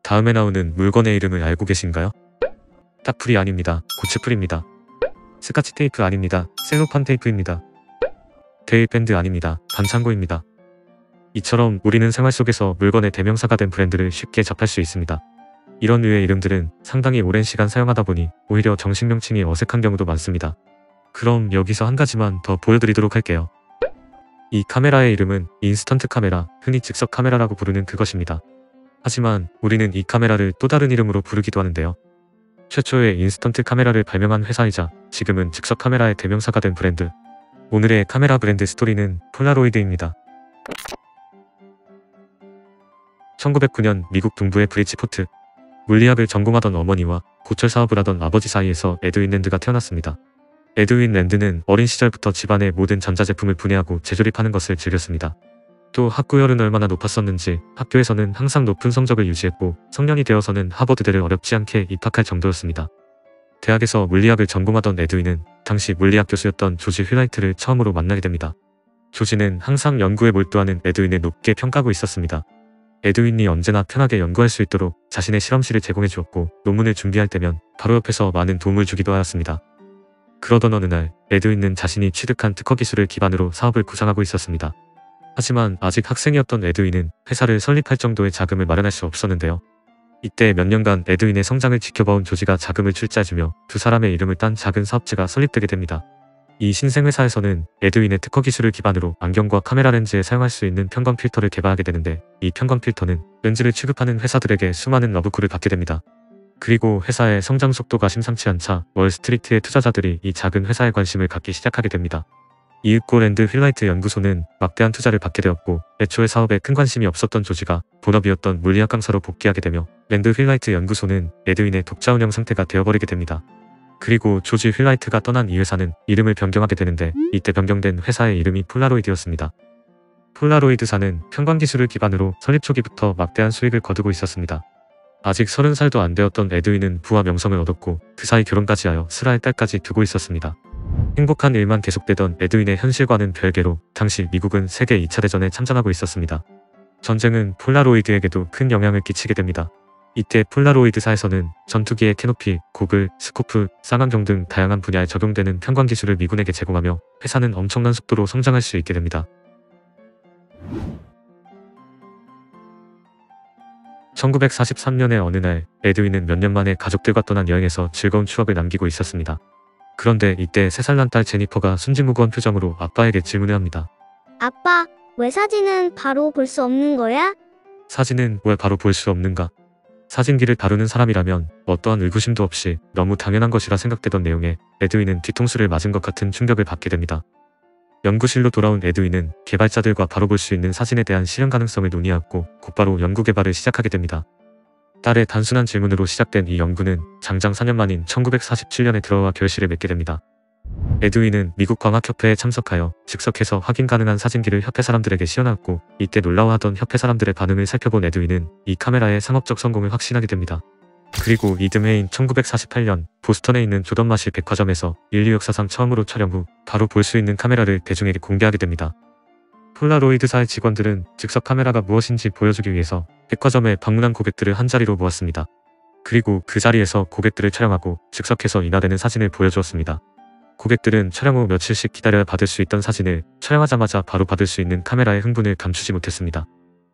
다음에 나오는 물건의 이름을 알고 계신가요? 딱풀이 아닙니다. 고체풀입니다. 스카치 테이프 아닙니다. 셀로판 테이프입니다. 테일밴드 아닙니다. 반창고입니다. 이처럼 우리는 생활 속에서 물건의 대명사가 된 브랜드를 쉽게 접할 수 있습니다. 이런 류의 이름들은 상당히 오랜 시간 사용하다 보니 오히려 정식 명칭이 어색한 경우도 많습니다. 그럼 여기서 한 가지만 더 보여드리도록 할게요. 이 카메라의 이름은 인스턴트 카메라, 흔히 즉석 카메라라고 부르는 그것입니다. 하지만 우리는 이 카메라를 또 다른 이름으로 부르기도 하는데요. 최초의 인스턴트 카메라를 발명한 회사이자 지금은 즉석 카메라의 대명사가 된 브랜드. 오늘의 카메라 브랜드 스토리는 폴라로이드입니다. 1909년 미국 동부의 브리지포트, 물리학을 전공하던 어머니와 고철 사업을 하던 아버지 사이에서 에드윈 랜드가 태어났습니다. 에드윈 랜드는 어린 시절부터 집안의 모든 전자제품을 분해하고 재조립하는 것을 즐겼습니다. 또 학구열은 얼마나 높았었는지 학교에서는 항상 높은 성적을 유지했고 성년이 되어서는 하버드대를 어렵지 않게 입학할 정도였습니다. 대학에서 물리학을 전공하던 에드윈은 당시 물리학 교수였던 조지 휠라이트를 처음으로 만나게 됩니다. 조지는 항상 연구에 몰두하는 에드윈을 높게 평가하고 있었습니다. 에드윈이 언제나 편하게 연구할 수 있도록 자신의 실험실을 제공해 주었고 논문을 준비할 때면 바로 옆에서 많은 도움을 주기도 하였습니다. 그러던 어느 날 에드윈은 자신이 취득한 특허 기술을 기반으로 사업을 구상하고 있었습니다. 하지만 아직 학생이었던 에드윈은 회사를 설립할 정도의 자금을 마련할 수 없었는데요. 이때 몇 년간 에드윈의 성장을 지켜봐온 조지가 자금을 출자해주며 두 사람의 이름을 딴 작은 사업체가 설립되게 됩니다. 이 신생회사에서는 에드윈의 특허 기술을 기반으로 안경과 카메라 렌즈에 사용할 수 있는 편광 필터를 개발하게 되는데 이 편광 필터는 렌즈를 취급하는 회사들에게 수많은 러브콜을 받게 됩니다. 그리고 회사의 성장 속도가 심상치 않자 월스트리트의 투자자들이 이 작은 회사에 관심을 갖기 시작하게 됩니다. 이윽고 랜드 휠라이트 연구소는 막대한 투자를 받게 되었고 애초에 사업에 큰 관심이 없었던 조지가 본업이었던 물리학 강사로 복귀하게 되며 랜드 휠라이트 연구소는 에드윈의 독자 운영 상태가 되어버리게 됩니다. 그리고 조지 휠라이트가 떠난 이 회사는 이름을 변경하게 되는데 이때 변경된 회사의 이름이 폴라로이드였습니다. 폴라로이드사는 편광 기술을 기반으로 설립 초기부터 막대한 수익을 거두고 있었습니다. 아직 30살도 안 되었던 에드윈은 부와 명성을 얻었고 그 사이 결혼까지 하여 슬아의 딸까지 두고 있었습니다. 행복한 일만 계속되던 에드윈의 현실과는 별개로 당시 미국은 세계 2차 대전에 참전하고 있었습니다. 전쟁은 폴라로이드에게도 큰 영향을 끼치게 됩니다. 이때 폴라로이드사에서는 전투기의 캐노피, 고글, 스코프, 쌍안경 등 다양한 분야에 적용되는 편광 기술을 미군에게 제공하며 회사는 엄청난 속도로 성장할 수 있게 됩니다. 1943년의 어느 날 에드윈은 몇 년 만에 가족들과 떠난 여행에서 즐거운 추억을 남기고 있었습니다. 그런데 이때 3살 난 딸 제니퍼가 순진무구한 표정으로 아빠에게 질문을 합니다. 아빠, 왜 사진은 바로 볼 수 없는 거야? 사진은 왜 바로 볼 수 없는가? 사진기를 다루는 사람이라면 어떠한 의구심도 없이 너무 당연한 것이라 생각되던 내용에 에드윈은 뒤통수를 맞은 것 같은 충격을 받게 됩니다. 연구실로 돌아온 에드윈은 개발자들과 바로 볼 수 있는 사진에 대한 실현 가능성을 논의하였고 곧바로 연구 개발을 시작하게 됩니다. 딸의 단순한 질문으로 시작된 이 연구는 장장 4년 만인 1947년에 들어와 결실을 맺게 됩니다. 에드윈은 미국 광학협회에 참석하여 즉석에서 확인 가능한 사진기를 협회 사람들에게 시연하였고 이때 놀라워하던 협회 사람들의 반응을 살펴본 에드윈은 이 카메라의 상업적 성공을 확신하게 됩니다. 그리고 이듬해인 1948년 보스턴에 있는 조던 마실 백화점에서 인류 역사상 처음으로 촬영 후 바로 볼 수 있는 카메라를 대중에게 공개하게 됩니다. 폴라로이드사의 직원들은 즉석 카메라가 무엇인지 보여주기 위해서 백화점에 방문한 고객들을 한자리로 모았습니다. 그리고 그 자리에서 고객들을 촬영하고 즉석에서 인화되는 사진을 보여주었습니다. 고객들은 촬영 후 며칠씩 기다려야 받을 수 있던 사진을 촬영하자마자 바로 받을 수 있는 카메라의 흥분을 감추지 못했습니다.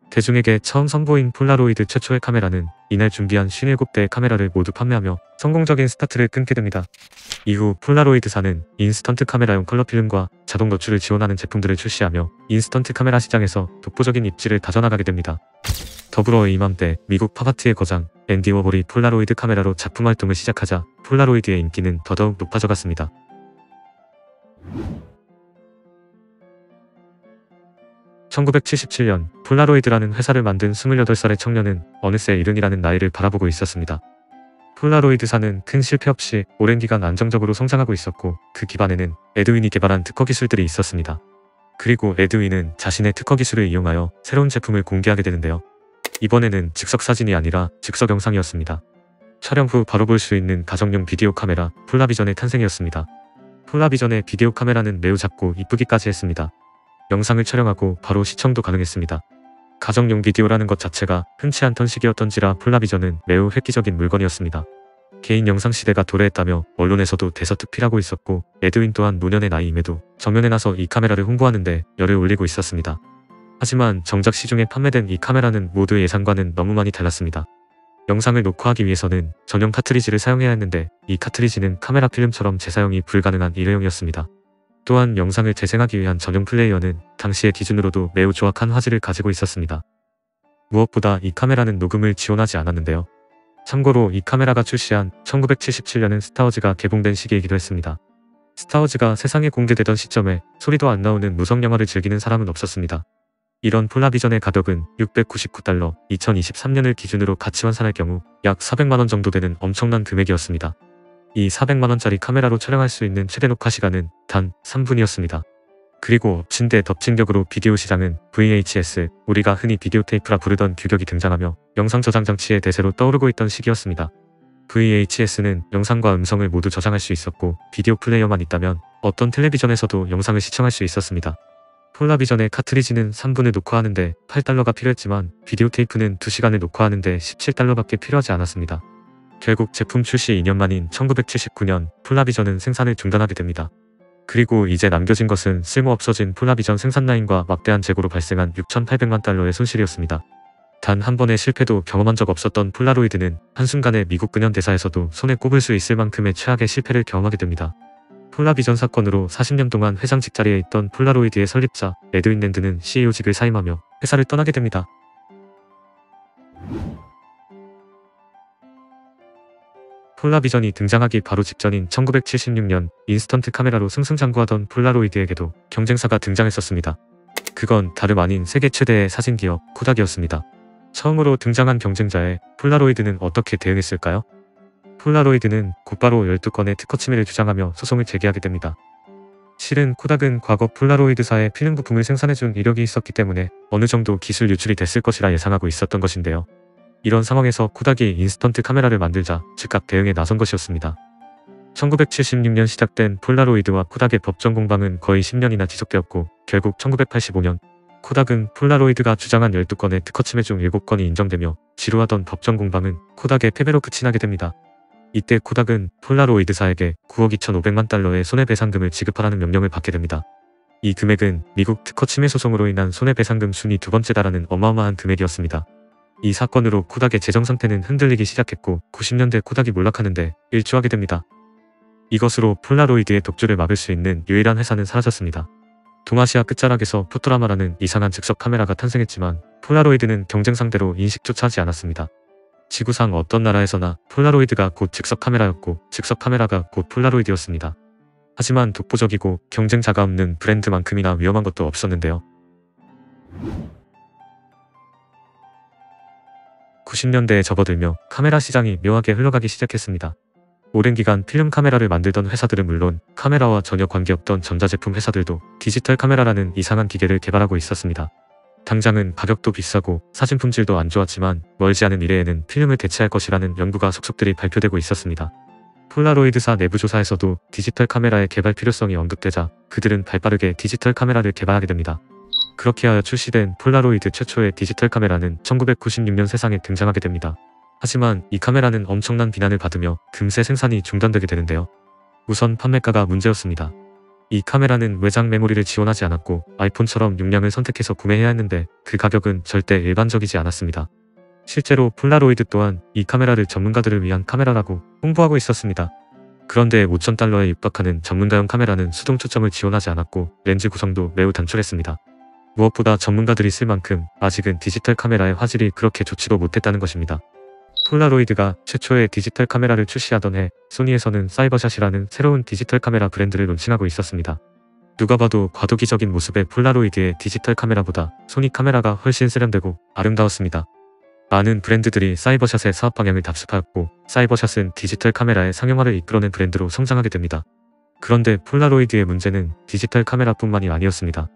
대중에게 처음 선보인 폴라로이드 최초의 카메라는 이날 준비한 57대의 카메라를 모두 판매하며 성공적인 스타트를 끊게 됩니다. 이후 폴라로이드사는 인스턴트 카메라용 컬러 필름과 자동 노출을 지원하는 제품들을 출시하며 인스턴트 카메라 시장에서 독보적인 입지를 다져나가게 됩니다. 더불어 이맘때 미국 팝아트의 거장 앤디 워홀이 폴라로이드 카메라로 작품 활동을 시작하자 폴라로이드의 인기는 더더욱 높아져 갔습니다. 1977년 폴라로이드라는 회사를 만든 28살의 청년은 어느새 70이라는 나이를 바라보고 있었습니다. 폴라로이드사는 큰 실패 없이 오랜 기간 안정적으로 성장하고 있었고 그 기반에는 에드윈이 개발한 특허 기술들이 있었습니다. 그리고 에드윈은 자신의 특허 기술을 이용하여 새로운 제품을 공개하게 되는데요. 이번에는 즉석 사진이 아니라 즉석 영상이었습니다. 촬영 후 바로 볼 수 있는 가정용 비디오 카메라 폴라비전의 탄생이었습니다. 폴라비전의 비디오 카메라는 매우 작고 이쁘기까지 했습니다. 영상을 촬영하고 바로 시청도 가능했습니다. 가정용 비디오라는 것 자체가 흔치 않던 시기였던지라 폴라비전은 매우 획기적인 물건이었습니다. 개인 영상 시대가 도래했다며 언론에서도 대서특필하고 있었고 에드윈 또한 노년의 나이임에도 정면에 나서 이 카메라를 홍보하는데 열을 올리고 있었습니다. 하지만 정작 시중에 판매된 이 카메라는 모두의 예상과는 너무 많이 달랐습니다. 영상을 녹화하기 위해서는 전용 카트리지를 사용해야 했는데 이 카트리지는 카메라 필름처럼 재사용이 불가능한 일회용이었습니다. 또한 영상을 재생하기 위한 전용 플레이어는 당시의 기준으로도 매우 조악한 화질을 가지고 있었습니다. 무엇보다 이 카메라는 녹음을 지원하지 않았는데요. 참고로 이 카메라가 출시한 1977년은 스타워즈가 개봉된 시기이기도 했습니다. 스타워즈가 세상에 공개되던 시점에 소리도 안 나오는 무성 영화를 즐기는 사람은 없었습니다. 이런 폴라비전의 가격은 699달러, 2023년을 기준으로 가치 환산할 경우 약 400만원 정도 되는 엄청난 금액이었습니다. 이 400만원짜리 카메라로 촬영할 수 있는 최대 녹화 시간은 단 3분이었습니다. 그리고 엎친 데 덮친 격으로 비디오 시장은 VHS, 우리가 흔히 비디오 테이프라 부르던 규격이 등장하며 영상 저장 장치의 대세로 떠오르고 있던 시기였습니다. VHS는 영상과 음성을 모두 저장할 수 있었고 비디오 플레이어만 있다면 어떤 텔레비전에서도 영상을 시청할 수 있었습니다. 폴라비전의 카트리지는 3분을 녹화하는데 8달러가 필요했지만 비디오 테이프는 2시간을 녹화하는데 17달러밖에 필요하지 않았습니다. 결국 제품 출시 2년 만인 1979년 폴라비전은 생산을 중단하게 됩니다. 그리고 이제 남겨진 것은 쓸모없어진 폴라비전 생산 라인과 막대한 재고로 발생한 6,800만 달러의 손실이었습니다. 단 한 번의 실패도 경험한 적 없었던 폴라로이드는 한순간에 미국 근현대사에서도 손에 꼽을 수 있을 만큼의 최악의 실패를 경험하게 됩니다. 폴라비전 사건으로 40년 동안 회장직 자리에 있던 폴라로이드의 설립자 에드윈 랜드는 CEO직을 사임하며 회사를 떠나게 됩니다. 폴라비전이 등장하기 바로 직전인 1976년 인스턴트 카메라로 승승장구하던 폴라로이드에게도 경쟁사가 등장했었습니다. 그건 다름 아닌 세계 최대의 사진기업 코닥이었습니다. 처음으로 등장한 경쟁자에 폴라로이드는 어떻게 대응했을까요? 폴라로이드는 곧바로 12건의 특허 침해를 주장하며 소송을 제기하게 됩니다. 실은 코닥은 과거 폴라로이드사의 필름 부품을 생산해준 이력이 있었기 때문에 어느 정도 기술 유출이 됐을 것이라 예상하고 있었던 것인데요. 이런 상황에서 코닥이 인스턴트 카메라를 만들자 즉각 대응에 나선 것이었습니다. 1976년 시작된 폴라로이드와 코닥의 법정 공방은 거의 10년이나 지속되었고 결국 1985년 코닥은 폴라로이드가 주장한 12건의 특허 침해 중 7건이 인정되며 지루하던 법정 공방은 코닥의 패배로 끝이 나게 됩니다. 이때 코닥은 폴라로이드사에게 9억 2,500만 달러의 손해배상금을 지급하라는 명령을 받게 됩니다. 이 금액은 미국 특허 침해 소송으로 인한 손해배상금 순위 2번째 달하는 어마어마한 금액이었습니다. 이 사건으로 코닥의 재정 상태는 흔들리기 시작했고 90년대 코닥이 몰락하는데 일조하게 됩니다. 이것으로 폴라로이드의 독주를 막을 수 있는 유일한 회사는 사라졌습니다. 동아시아 끝자락에서 포토라마라는 이상한 즉석 카메라가 탄생했지만 폴라로이드는 경쟁 상대로 인식조차 하지 않았습니다. 지구상 어떤 나라에서나 폴라로이드가 곧 즉석 카메라였고 즉석 카메라가 곧 폴라로이드였습니다. 하지만 독보적이고 경쟁자가 없는 브랜드만큼이나 위험한 것도 없었는데요. 90년대에 접어들며 카메라 시장이 묘하게 흘러가기 시작했습니다. 오랜 기간 필름 카메라를 만들던 회사들은 물론 카메라와 전혀 관계없던 전자제품 회사들도 디지털 카메라라는 이상한 기계를 개발하고 있었습니다. 당장은 가격도 비싸고 사진 품질도 안 좋았지만 멀지 않은 미래에는 필름을 대체할 것이라는 연구가 속속들이 발표되고 있었습니다. 폴라로이드사 내부 조사에서도 디지털 카메라의 개발 필요성이 언급되자 그들은 발빠르게 디지털 카메라를 개발하게 됩니다. 그렇게 하여 출시된 폴라로이드 최초의 디지털 카메라는 1996년 세상에 등장하게 됩니다. 하지만 이 카메라는 엄청난 비난을 받으며 금세 생산이 중단되게 되는데요. 우선 판매가가 문제였습니다. 이 카메라는 외장 메모리를 지원하지 않았고 아이폰처럼 용량을 선택해서 구매해야 했는데 그 가격은 절대 일반적이지 않았습니다. 실제로 폴라로이드 또한 이 카메라를 전문가들을 위한 카메라라고 홍보하고 있었습니다. 그런데 5,000달러에 육박하는 전문가용 카메라는 수동 초점을 지원하지 않았고 렌즈 구성도 매우 단촐했습니다. 무엇보다 전문가들이 쓸 만큼 아직은 디지털 카메라의 화질이 그렇게 좋지도 못했다는 것입니다. 폴라로이드가 최초의 디지털 카메라를 출시하던 해 소니에서는 사이버샷이라는 새로운 디지털 카메라 브랜드를 론칭하고 있었습니다. 누가 봐도 과도기적인 모습의 폴라로이드의 디지털 카메라보다 소니 카메라가 훨씬 세련되고 아름다웠습니다. 많은 브랜드들이 사이버샷의 사업 방향을 답습하였고 사이버샷은 디지털 카메라의 상용화를 이끌어낸 브랜드로 성장하게 됩니다. 그런데 폴라로이드의 문제는 디지털 카메라뿐만이 아니었습니다.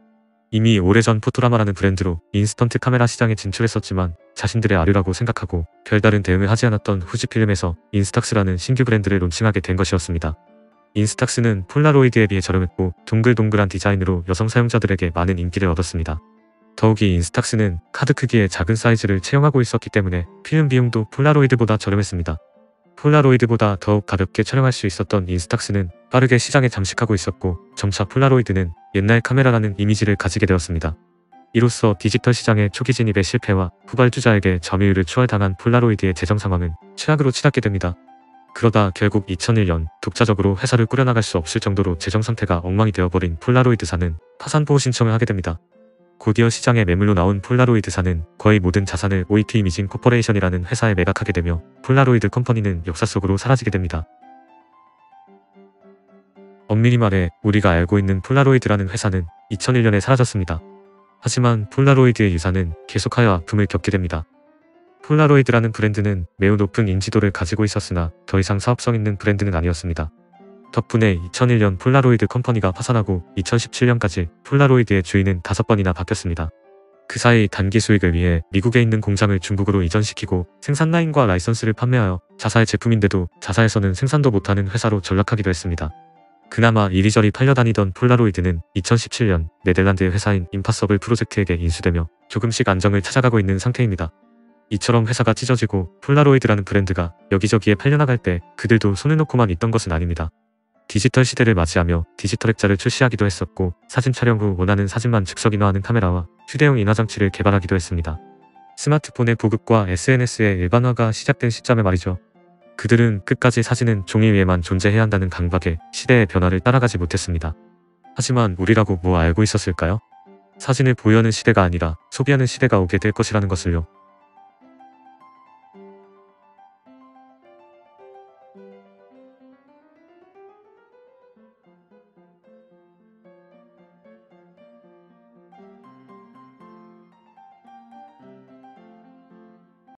이미 오래전 포토라마라는 브랜드로 인스턴트 카메라 시장에 진출했었지만 자신들의 아류라고 생각하고 별다른 대응을 하지 않았던 후지필름에서 인스탁스라는 신규 브랜드를 론칭하게 된 것이었습니다. 인스탁스는 폴라로이드에 비해 저렴했고 동글동글한 디자인으로 여성 사용자들에게 많은 인기를 얻었습니다. 더욱이 인스탁스는 카드 크기의 작은 사이즈를 채용하고 있었기 때문에 필름 비용도 폴라로이드보다 저렴했습니다. 폴라로이드보다 더욱 가볍게 촬영할 수 있었던 인스탁스는 빠르게 시장에 잠식하고 있었고, 점차 폴라로이드는 옛날 카메라라는 이미지를 가지게 되었습니다. 이로써 디지털 시장의 초기 진입의 실패와 후발주자에게 점유율을 추월당한 폴라로이드의 재정 상황은 최악으로 치닫게 됩니다. 그러다 결국 2001년 독자적으로 회사를 꾸려나갈 수 없을 정도로 재정 상태가 엉망이 되어버린 폴라로이드사는 파산보호 신청을 하게 됩니다. 곧이어 시장에 매물로 나온 폴라로이드사는 거의 모든 자산을 OET 이미징 코퍼레이션이라는 회사에 매각하게 되며 폴라로이드 컴퍼니는 역사 속으로 사라지게 됩니다. 엄밀히 말해 우리가 알고 있는 폴라로이드라는 회사는 2001년에 사라졌습니다. 하지만 폴라로이드의 유산은 계속하여 아픔을 겪게 됩니다. 폴라로이드라는 브랜드는 매우 높은 인지도를 가지고 있었으나 더 이상 사업성 있는 브랜드는 아니었습니다. 덕분에 2001년 폴라로이드 컴퍼니가 파산하고 2017년까지 폴라로이드의 주인은 5번이나 바뀌었습니다. 그 사이 단기 수익을 위해 미국에 있는 공장을 중국으로 이전시키고 생산 라인과 라이선스를 판매하여 자사의 제품인데도 자사에서는 생산도 못하는 회사로 전락하기도 했습니다. 그나마 이리저리 팔려다니던 폴라로이드는 2017년 네덜란드의 회사인 임파서블 프로젝트에게 인수되며 조금씩 안정을 찾아가고 있는 상태입니다. 이처럼 회사가 찢어지고 폴라로이드라는 브랜드가 여기저기에 팔려나갈 때 그들도 손을 놓고만 있던 것은 아닙니다. 디지털 시대를 맞이하며 디지털 액자를 출시하기도 했었고, 사진 촬영 후 원하는 사진만 즉석 인화하는 카메라와 휴대용 인화장치를 개발하기도 했습니다. 스마트폰의 보급과 SNS의 일반화가 시작된 시점에 말이죠. 그들은 끝까지 사진은 종이 위에만 존재해야 한다는 강박에 시대의 변화를 따라가지 못했습니다. 하지만 우리라고 뭐 알고 있었을까요? 사진을 보유하는 시대가 아니라 소비하는 시대가 오게 될 것이라는 것을요.